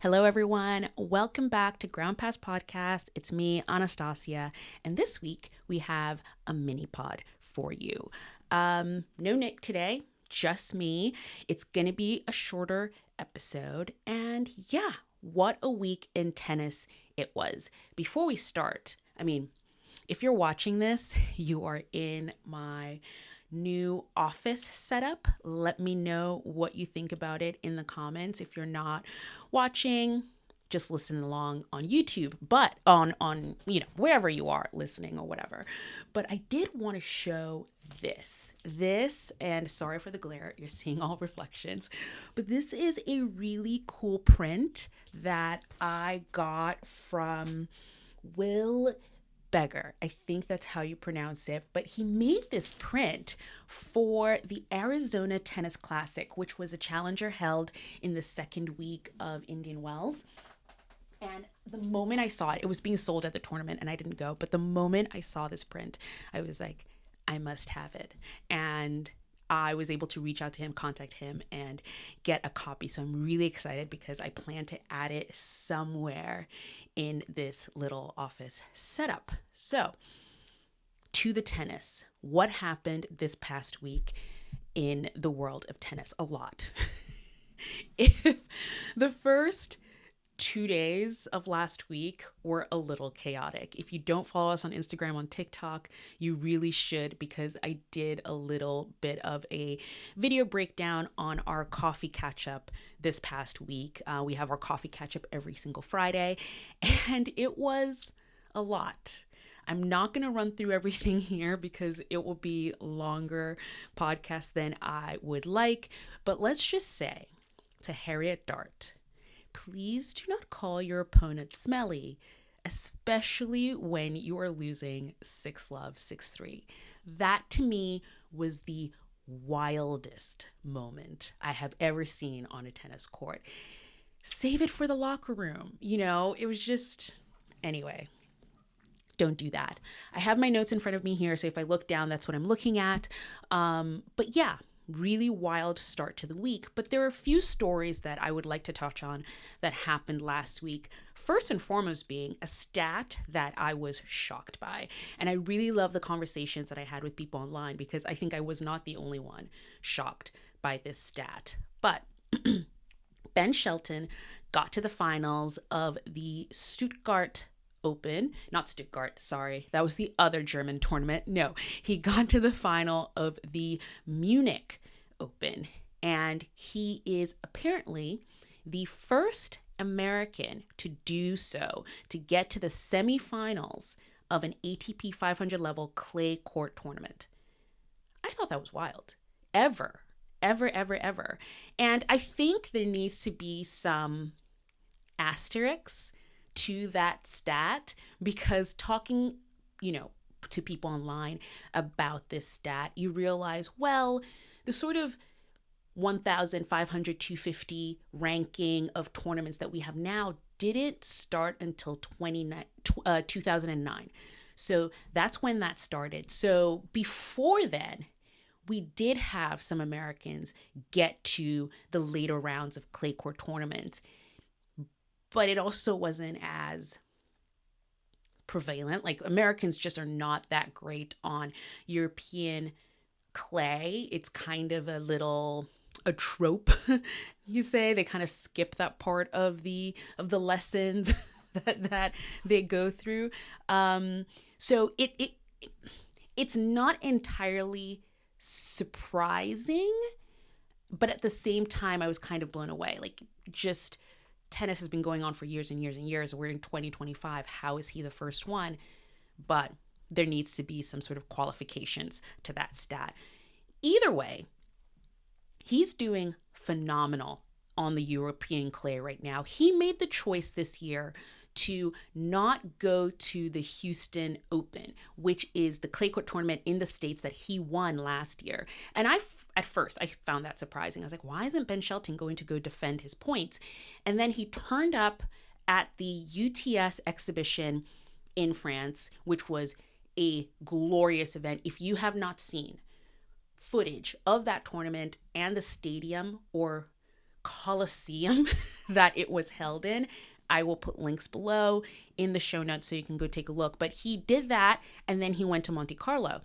Hello, everyone. Welcome back to Ground Pass Podcast. It's me, Anastasia, and this week we have a mini pod for you. No Nick today, just me. It's going to be a shorter episode, and yeah, what a week in tennis it was. Before we start, if you're watching this, you are in my new office setup. Let me know what you think about it in the comments. If you're not watching, just listen along on YouTube, but on wherever you are listening or whatever. But I did want to show this, and sorry for the glare, you're seeing all reflections, but this is a really cool print that I got from Will Beggar. I think that's how you pronounce it, but he made this print for the Arizona Tennis Classic, which was a challenger held in the second week of Indian Wells. And the moment I saw it, it was being sold at the tournament and I didn't go, but the moment I saw this print, I was like, I must have it. And I was able to reach out to him, contact him, and get a copy. So I'm really excited because I plan to add it somewhere in this little office setup. So, to the tennis. What happened this past week in the world of tennis? A lot. If the first 2 days of last week were a little chaotic. If you don't follow us on Instagram, on TikTok, you really should, because I did a little bit of a video breakdown on our coffee catch-up this past week. We have our coffee catch-up every single Friday, and it was a lot. I'm not going to run through everything here because it will be a longer podcast than I would like, but let's just say to Harriet Dart, please do not call your opponent smelly, especially when you are losing 6-love, 6-3. That to me was the wildest moment I have ever seen on a tennis court. Save it for the locker room. It was just, anyway, don't do that. I have my notes in front of me here, so if I look down, that's what I'm looking at. But yeah, really wild start to the week, but there are a few stories that I would like to touch on that happened last week. First and foremost being a stat that I was shocked by. And I really love the conversations that I had with people online because I think I was not the only one shocked by this stat. But Ben Shelton got to the finals of the Stuttgart Open, not Stuttgart, sorry, that was the other German tournament. No, he got to the final of the Munich Open, and he is apparently the first American to do so, to get to the semifinals of an ATP 500 level clay court tournament. I thought that was wild. Ever. And I think there needs to be some asterisks to that stat, because talking, to people online about this stat, you realize, well, the sort of 1,500, 250 ranking of tournaments that we have now didn't start until 2009. So that's when that started. So before then, we did have some Americans get to the later rounds of clay court tournaments, but it also wasn't as prevalent. Like, Americans just are not that great on European clay. It's kind of a trope, you say. They kind of skip that part of the lessons that they go through. So it's not entirely surprising, but at the same time, I was kind of blown away. Like, just tennis has been going on for years and years and years. We're in 2025. How is he the first one? But there needs to be some sort of qualifications to that stat. Either way, he's doing phenomenal on the European clay right now. He made the choice this year to not go to the Houston Open, which is the clay court tournament in the States that he won last year. And at first I found that surprising. I was like, why isn't Ben Shelton going to go defend his points? And then he turned up at the UTS exhibition in France, which was a glorious event. If you have not seen footage of that tournament and the stadium or coliseum that it was held in. I will put links below in the show notes so you can go take a look. But he did that, and then he went to Monte Carlo.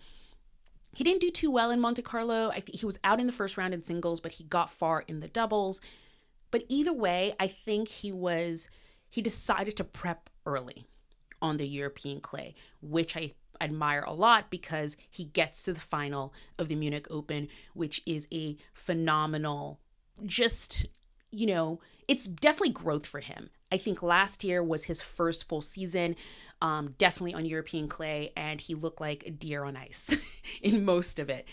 He didn't do too well in Monte Carlo. I think he was out in the first round in singles, but he got far in the doubles. But either way, I think he decided to prep early on the European clay, which I admire a lot because he gets to the final of the Munich Open, which is a phenomenal, just, it's definitely growth for him. I think last year was his first full season, definitely on European clay, and he looked like a deer on ice in most of it.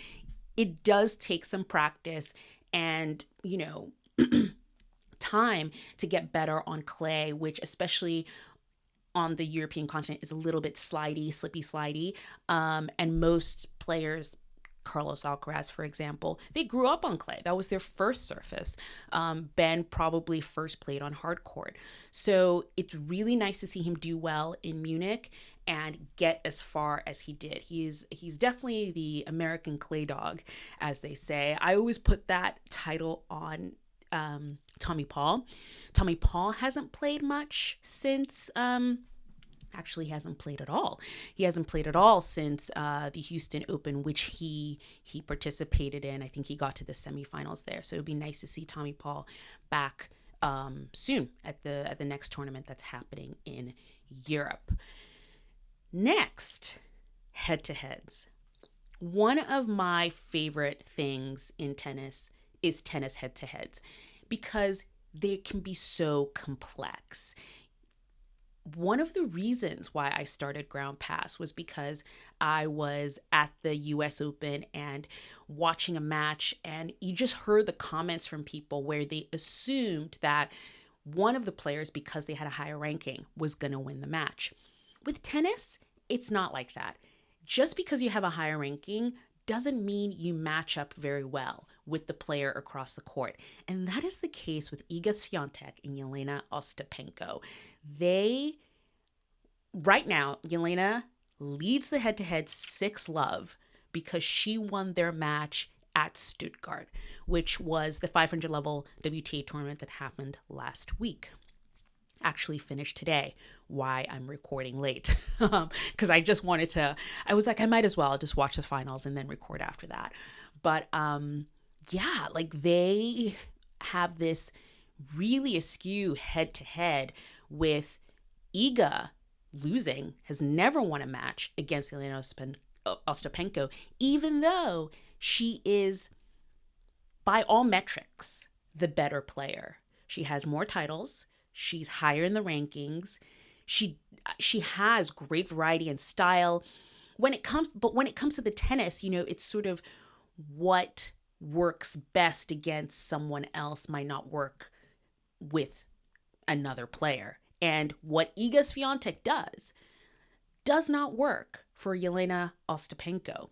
It does take some practice and, time to get better on clay, which especially on the European continent is a little bit slippy, slidey. And most players, Carlos Alcaraz, for example, they grew up on clay. That was their first surface. Ben probably first played on hard court. So it's really nice to see him do well in Munich and get as far as he did. He's definitely the American clay dog, as they say. I always put that title on Tommy Paul. Tommy Paul hasn't played much since, actually hasn't played at all. He hasn't played at all since the Houston Open, which he participated in. I think he got to the semifinals there. So it'd be nice to see Tommy Paul back soon at the next tournament that's happening in Europe. Next, head-to-heads. One of my favorite things in tennis is tennis head-to-heads because they can be so complex. One of the reasons why I started Ground Pass was because I was at the US Open and watching a match, and you just heard the comments from people where they assumed that one of the players, because they had a higher ranking, was going to win the match. With tennis, it's not like that. Just because you have a higher ranking doesn't mean you match up very well with the player across the court. And that is the case with Iga Swiatek and Jelena Ostapenko. Right now, Jelena leads the head-to-head 6-love because she won their match at Stuttgart, which was the 500 level WTA tournament that happened last week. Actually finished today, why I'm recording late. Because I just wanted to, I was like, I might as well just watch the finals and then record after that. But yeah, like they have this really askew head-to-head with Iga losing, has never won a match against Jelena Ostapenko, even though she is, by all metrics, the better player. She has more titles. She's higher in the rankings. She has great variety and style. When it comes to the tennis, it's sort of what works best against someone else might not work with another player. And what Iga Swiatek does not work for Jelena Ostapenko.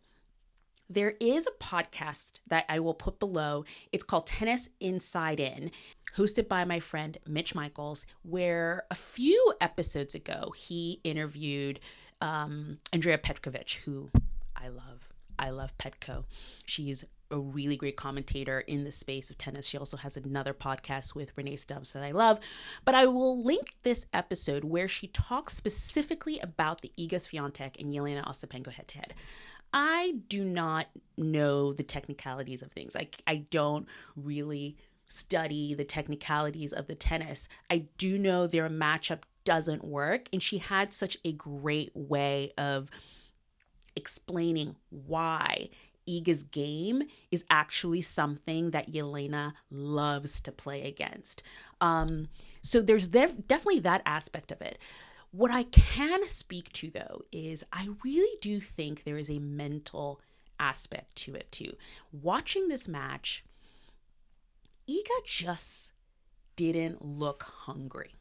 There is a podcast that I will put below. It's called Tennis Inside In, hosted by my friend Mitch Michaels, where a few episodes ago, he interviewed Andrea Petkovic, who I love. I love Petko. She's a really great commentator in the space of tennis. She also has another podcast with Renee Stubbs that I love. But I will link this episode where she talks specifically about the Iga Swiatek and Jelena Ostapenko head-to-head. I do not know the technicalities of things. I don't really study the technicalities of the tennis. I do know their matchup doesn't work, and she had such a great way of explaining why Iga's game is actually something that Jelena loves to play against. So there's definitely that aspect of it. What I can speak to, though, is I really do think there is a mental aspect to it, too. Watching this match, Iga just didn't look hungry.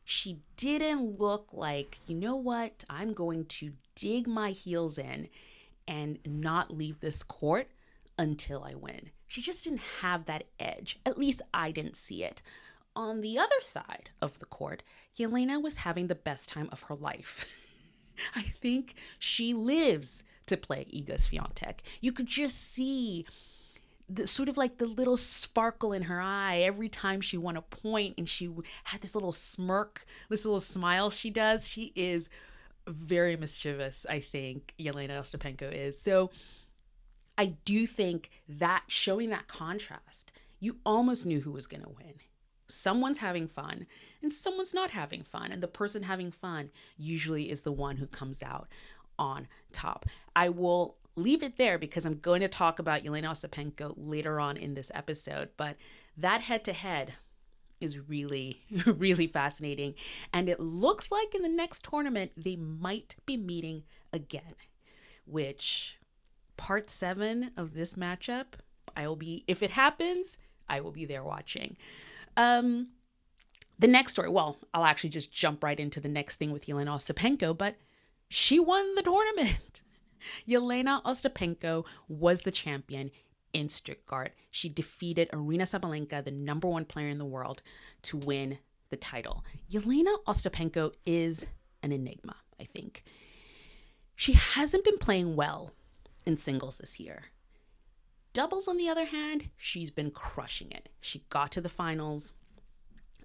She didn't look like, you know what, I'm going to dig my heels in and not leave this court until I win. She just didn't have that edge. At least I didn't see it. On the other side of the court, Jelena was having the best time of her life. I think she lives to play Iga Swiatek. You could just see the sort of like the little sparkle in her eye every time she won a point, and she had this little smirk, this little smile she does. She is very mischievous, I think, Jelena Ostapenko is. So I do think that showing that contrast, you almost knew who was going to win. Someone's having fun and someone's not having fun. And the person having fun usually is the one who comes out on top. I will leave it there because I'm going to talk about Jelena Ostapenko later on in this episode. But that head-to-head is really, really fascinating. And it looks like in the next tournament, they might be meeting again, which part 7 of this matchup, if it happens, I will be there watching. The next story, well, I'll actually just jump right into the next thing with Jelena Ostapenko, but she won the tournament. Jelena Ostapenko was the champion in Stuttgart. She defeated Aryna Sabalenka, the number 1 player in the world, to win the title. Jelena Ostapenko is an enigma, I think. She hasn't been playing well in singles this year. Doubles, on the other hand, she's been crushing it. She got to the finals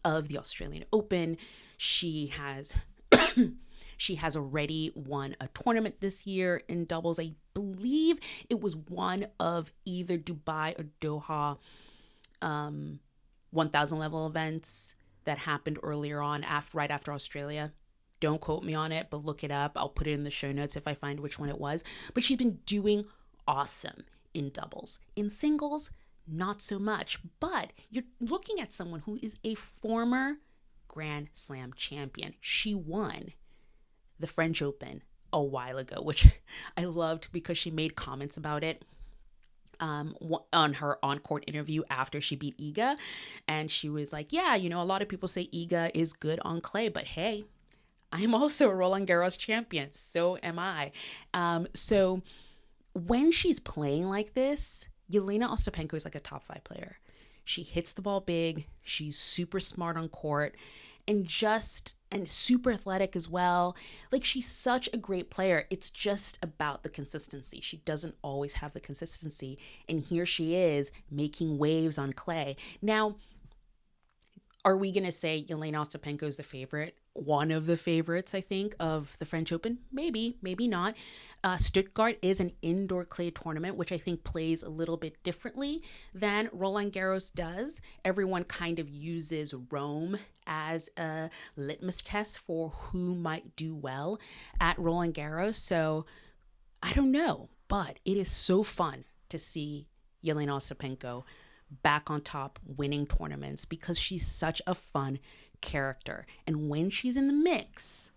of the Australian Open. She has already won a tournament this year in doubles. I believe it was one of either Dubai or Doha 1,000 level events that happened earlier on, right after Australia. Don't quote me on it, but look it up. I'll put it in the show notes if I find which one it was. But she's been doing awesome in doubles. In singles, not so much. But you're looking at someone who is a former Grand Slam champion. She won the French Open a while ago, which I loved because she made comments about it on her on-court interview after she beat Iga. And she was like, yeah, a lot of people say Iga is good on clay, but hey, I'm also a Roland Garros champion. So am I. So when she's playing like this, Jelena Ostapenko is like a top 5 player. She hits the ball big. She's super smart on court and super athletic as well. Like, she's such a great player. It's just about the consistency. She doesn't always have the consistency. And here she is making waves on clay. Now, are we going to say Jelena Ostapenko is the favorite? One of the favorites, I think, of the French Open? Maybe, maybe not. Stuttgart is an indoor clay tournament, which I think plays a little bit differently than Roland Garros does. Everyone kind of uses Rome as a litmus test for who might do well at Roland Garros. So I don't know, but it is so fun to see Jelena Ostapenko back on top winning tournaments because she's such a fun character. And when she's in the mix,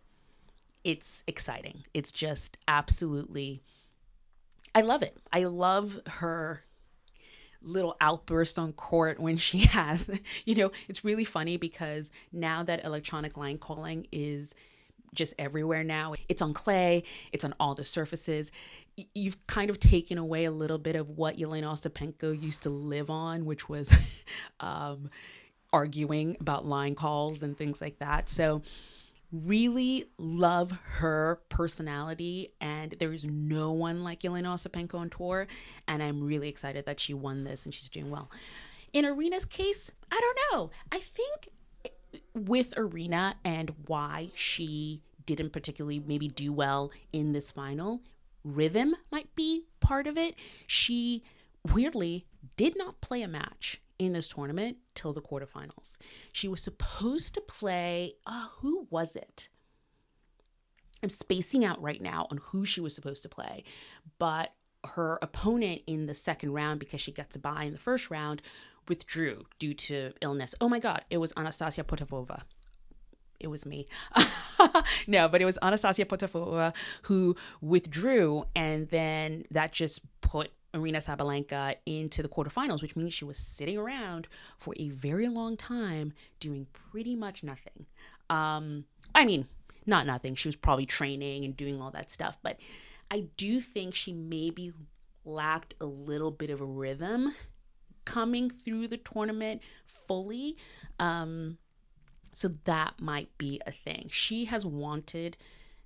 it's exciting. It's just absolutely, I love it. I love her little outburst on court when she has, it's really funny because now that electronic line calling is just everywhere now. It's on clay, it's on all the surfaces. You've kind of taken away a little bit of what Jelena Ostapenko used to live on, which was arguing about line calls and things like that. So really love her personality, and there is no one like Jelena Ostapenko on tour, and I'm really excited that she won this and she's doing well. In Aryna's case, I don't know. I think with Aryna and why she didn't particularly maybe do well in this final, rhythm might be part of it. She weirdly did not play a match in this tournament till the quarterfinals. She was supposed to play, who was it? I'm spacing out right now on who she was supposed to play, but her opponent in the second round, because she got to bye in the first round, withdrew due to illness. Oh my God, it was Anastasia Potapova. It was me. No, but it was Anastasia Potapova who withdrew, and then that just put Aryna Sabalenka into the quarterfinals, which means she was sitting around for a very long time doing pretty much nothing. I mean, not nothing. She was probably training and doing all that stuff, but I do think she maybe lacked a little bit of a rhythm coming through the tournament fully. So that might be a thing. She has wanted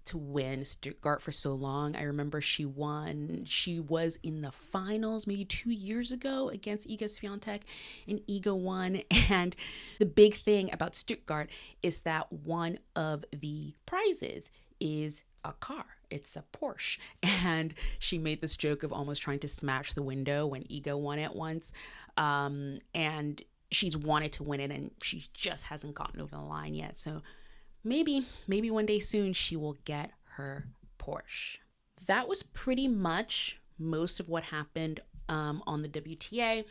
to win Stuttgart for so long. I remember she was in the finals maybe 2 years ago against Iga Swiatek, and Iga won. And the big thing about Stuttgart is that one of the prizes is a car. It's a Porsche. And she made this joke of almost trying to smash the window when Iga won it once. And she's wanted to win it, and she just hasn't gotten over the line yet. So maybe one day soon she will get her Porsche. That was pretty much most of what happened on the WTA.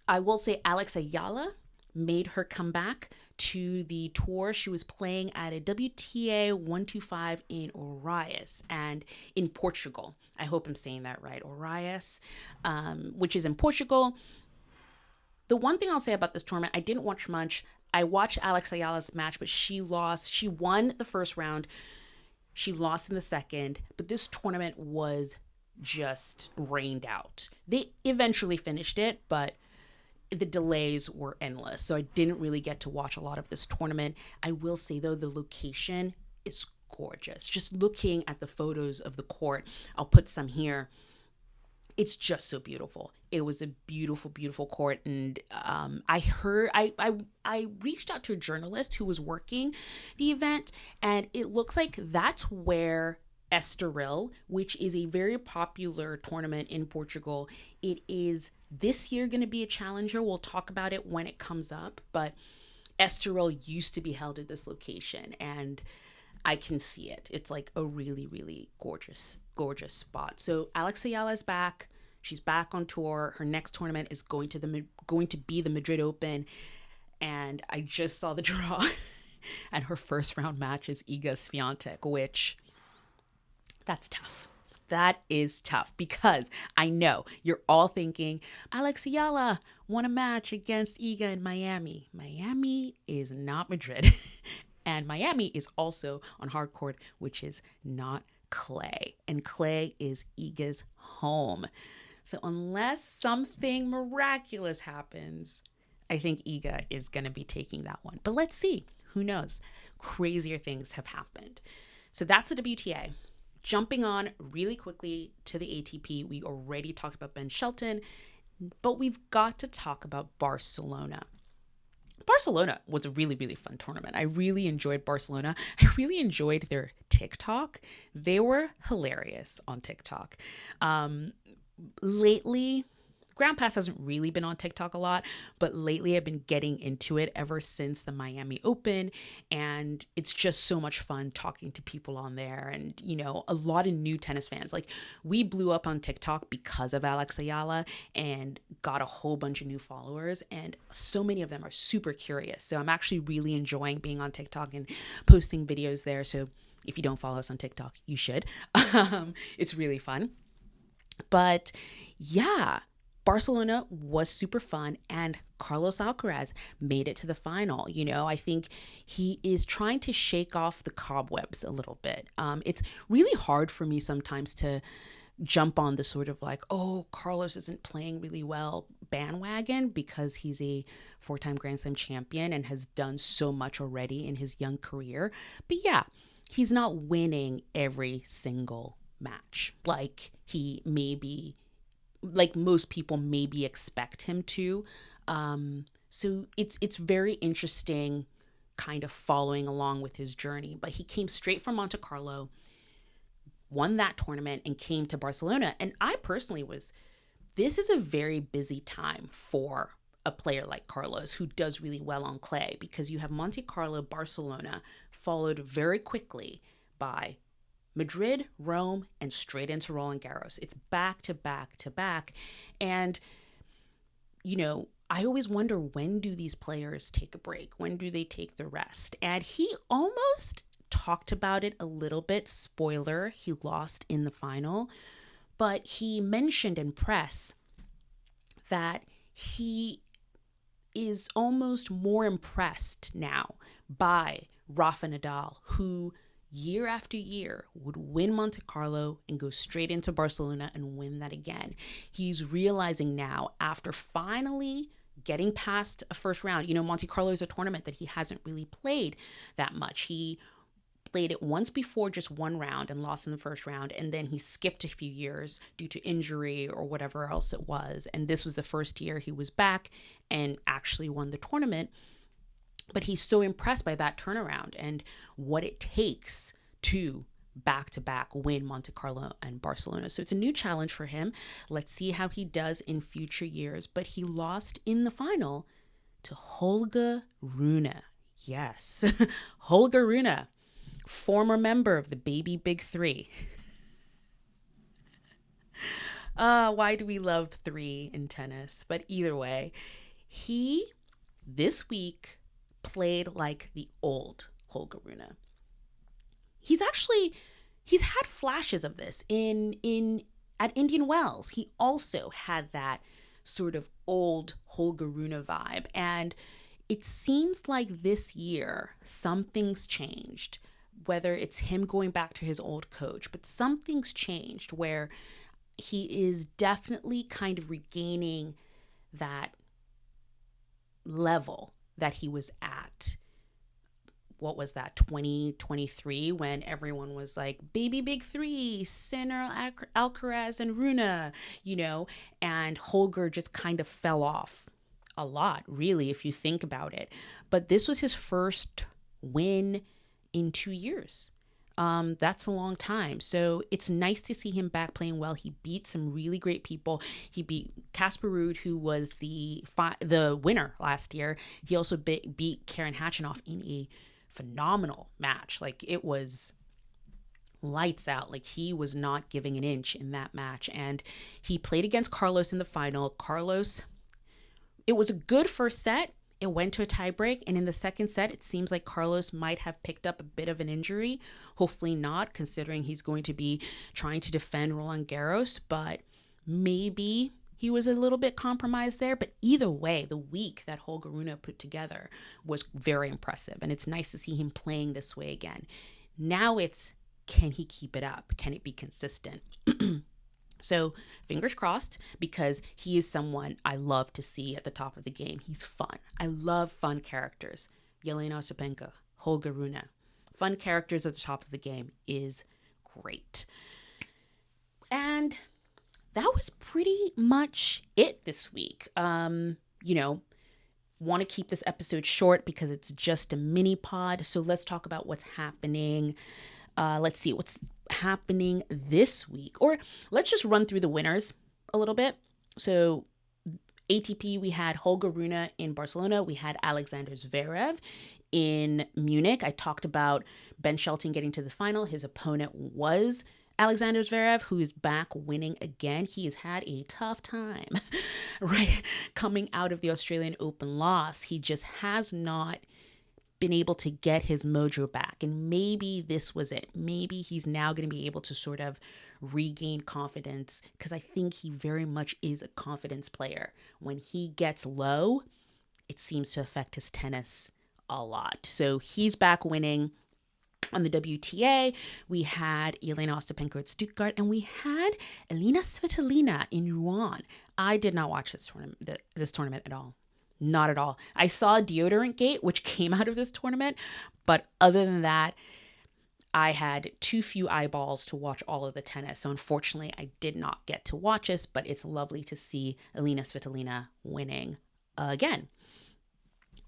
I will say Alex Eala made her comeback to the tour. She was playing at a WTA 125 in Orias and in Portugal. I hope I'm saying that right. Orias, which is in Portugal. The one thing I'll say about this tournament, I didn't watch much. I watched Alex Ayala's match, but she lost. She won the first round. She lost in the second, but this tournament was just rained out. They eventually finished it, but the delays were endless. So I didn't really get to watch a lot of this tournament. I will say, though, the location is gorgeous. Just looking at the photos of the court, I'll put some here. It's just so beautiful. It was a beautiful, beautiful court. And I reached out to a journalist who was working the event, and it looks like that's where Estoril, which is a very popular tournament in Portugal, it is this year going to be a challenger. We'll talk about it when it comes up, but Estoril used to be held at this location, and I can see it. It's like a really, really gorgeous spot. So Alex Ayala is back. She's back on tour. Her next tournament is going to be the Madrid Open. And I just saw the draw. And her first round match is Iga Swiatek, which that's tough. That is tough because I know you're all thinking, Alex Ayala won a match against Iga in Miami. Miami is not Madrid. And Miami is also on hard court, which is not clay. And clay is Iga's home. So unless something miraculous happens, I think Iga is going to be taking that one. But let's see. Who knows? Crazier things have happened. So that's the WTA. Jumping on really quickly to the ATP. We already talked about Ben Shelton, but we've got to talk about Barcelona. Barcelona was a really, really fun tournament. I really enjoyed Barcelona. I really enjoyed their TikTok. They were hilarious on TikTok. Lately, Ground Pass hasn't really been on TikTok a lot, but lately I've been getting into it ever since the Miami Open, and it's just so much fun talking to people on there, and, you know, a lot of new tennis fans. Like, we blew up on TikTok because of Alex Ayala and got a whole bunch of new followers, and so many of them are super curious. So I'm actually really enjoying being on TikTok and posting videos there. So if you don't follow us on TikTok, you should. It's really fun. But yeah, Barcelona was super fun, and Carlos Alcaraz made it to the final. You know, I think he is trying to shake off the cobwebs a little bit. It's really hard for me sometimes to jump on the sort of like, oh, Carlos isn't playing really well bandwagon, because he's a 4-time Grand Slam champion and has done so much already in his young career. But yeah, he's not winning every single match like he maybe, like most people maybe expect him to. So it's very interesting kind of following along with his journey. But he came straight from Monte Carlo, won that tournament, and came to Barcelona. And I personally this is a very busy time for a player like Carlos, who does really well on clay, because you have Monte Carlo, Barcelona, followed very quickly by Madrid, Rome, and straight into Roland Garros. It's back to back to back. And, you know, I always wonder, when do these players take a break? When do they take the rest? And he almost talked about it a little bit. Spoiler, he lost in the final. But he mentioned in press that he is almost more impressed now by Rafa Nadal, who year after year would win Monte Carlo and go straight into Barcelona and win that again. He's realizing now, after finally getting past a first round, you know, Monte Carlo is a tournament that he hasn't really played that much. He played it once before, just one round, and lost in the first round. And then he skipped a few years due to injury or whatever else it was. And this was the first year he was back and actually won the tournament. But he's so impressed by that turnaround and what it takes to back-to-back win Monte Carlo and Barcelona. So it's a new challenge for him. Let's see how he does in future years. But he lost in the final to Holger Rune. Yes, Holger Rune, former member of the Baby Big Three. Why do we love three in tennis? But either way, he, this week, played like the old Holger Rune. He's had flashes of this at Indian Wells. He also had that sort of old Holger Rune vibe. And it seems like this year, something's changed, whether it's him going back to his old coach, but something's changed where he is definitely kind of regaining that level that he was at. What was that, 2023, when everyone was like, Baby Big Three, Sinner, Alcaraz, and Rune, and Holger just kind of fell off a lot, really, if you think about it. But this was his first win in 2 years. That's a long time. So it's nice to see him back playing well. He beat some really great people. He beat Casper Ruud, who was the winner last year. He also beat Karen Khachanov in a phenomenal match. Like, it was lights out. Like, he was not giving an inch in that match. And he played against Carlos in the final. Carlos, it was a good first set. It went to a tiebreak, and in the second set, it seems like Carlos might have picked up a bit of an injury. Hopefully not, considering he's going to be trying to defend Roland Garros, but maybe he was a little bit compromised there. But either way, the week that Holger Rune put together was very impressive, and it's nice to see him playing this way again. Now it's, can he keep it up? Can it be consistent? So fingers crossed, because he is someone I love to see at the top of the game. He's fun. I love fun characters. Jelena Ostapenko, Holger Rune. Fun characters at the top of the game is great. And that was pretty much it this week. Want to keep this episode short because it's just a mini pod. So let's talk about what's happening. Let's see what's happening this week, or let's just run through the winners a little bit. So ATP, we had Holger Rune in Barcelona. We had Alexander Zverev in Munich. I talked about Ben Shelton getting to the final. His opponent was Alexander Zverev, who is back winning again. He has had a tough time, right? Coming out of the Australian Open loss. He just has not been able to get his mojo back. And maybe this was it. Maybe he's now going to be able to sort of regain confidence, because I think he very much is a confidence player. When he gets low, it seems to affect his tennis a lot. So he's back winning. On the WTA, we had Jelena Ostapenko at Stuttgart, and we had Elina Svitolina in Rouen. I did not watch this tournament at all. Not at all. I saw Deodorant Gate, which came out of this tournament, but other than that, I had too few eyeballs to watch all of the tennis. So unfortunately, I did not get to watch this, but it's lovely to see Elina Svitolina winning again.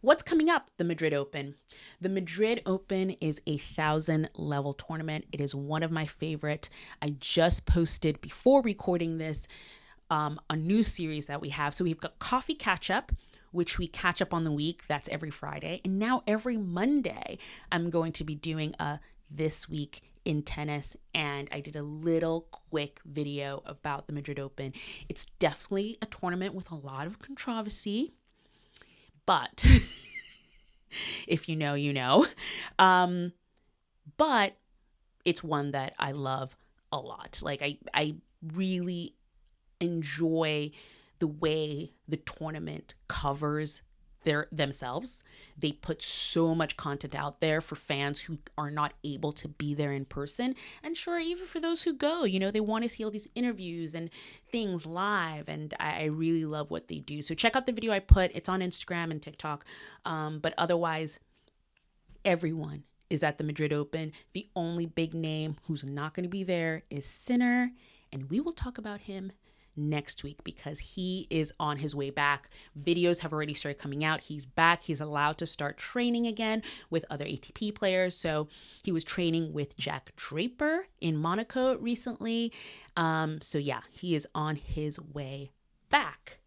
What's coming up? The Madrid Open. The Madrid Open is a 1,000 level tournament. It is one of my favorite. I just posted before recording this a new series that we have. So we've got Coffee Catch Up, which we catch up on the week. That's every Friday. And now every Monday, I'm going to be doing a This Week in Tennis. And I did a little quick video about the Madrid Open. It's definitely a tournament with a lot of controversy. But if you know, you know. But it's one that I love a lot. Like, I really enjoy the way the tournament covers themselves. They put so much content out there for fans who are not able to be there in person. And sure, even for those who go, they want to see all these interviews and things live. And I really love what they do. So check out the video I put. It's on Instagram and TikTok. But otherwise, everyone is at the Madrid Open. The only big name who's not going to be there is Sinner, and we will talk about him next week because he is on his way back. Videos have already started coming out. He's back. He's allowed to start training again with other ATP players. So he was training with Jack Draper in Monaco recently. So yeah, he is on his way back.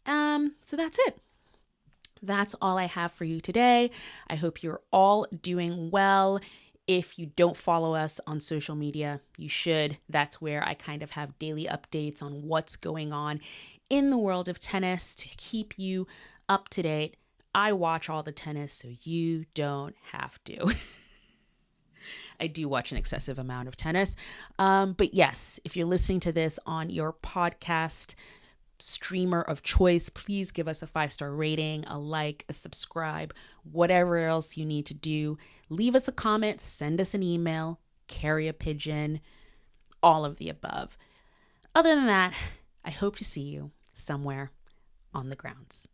So that's it. That's all I have for you today. I hope you're all doing well. If you don't follow us on social media, you should. That's where I kind of have daily updates on what's going on in the world of tennis to keep you up to date. I watch all the tennis, so you don't have to. I do watch an excessive amount of tennis. But yes, if you're listening to this on your podcast streamer of choice, please give us a 5-star rating, a like, a subscribe, whatever else you need to do. Leave us a comment, send us an email, carry a pigeon, all of the above. Other than that, I hope to see you somewhere on the grounds.